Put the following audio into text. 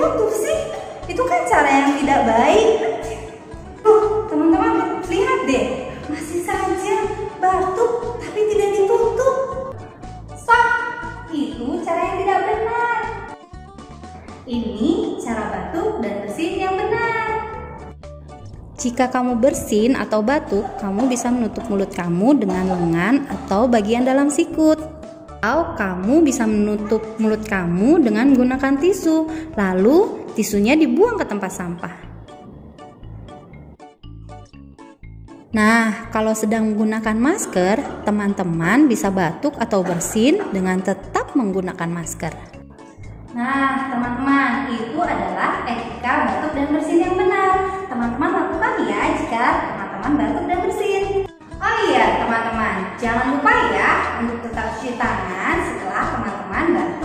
ditutup sih? Itu kan cara yang tidak baik. Tuh, teman-teman, lihat deh. Masih saja batuk tapi tidak ditutup. Stop! Itu cara yang tidak benar. Ini cara batuk dan bersin yang benar. Jika kamu bersin atau batuk, kamu bisa menutup mulut kamu dengan lengan atau bagian dalam sikut. Atau kamu bisa menutup mulut kamu dengan menggunakan tisu, lalu tisunya dibuang ke tempat sampah. Nah, kalau sedang menggunakan masker, teman-teman bisa batuk atau bersin dengan tetap menggunakan masker. Nah, teman-teman, itu adalah etika batuk dan bersin yang benar. Teman-teman lakukan ya jika teman-teman batuk dan bersin. Oh iya, teman-teman, jangan lupa ya untuk tetap cuci tangan setelah teman-teman batuk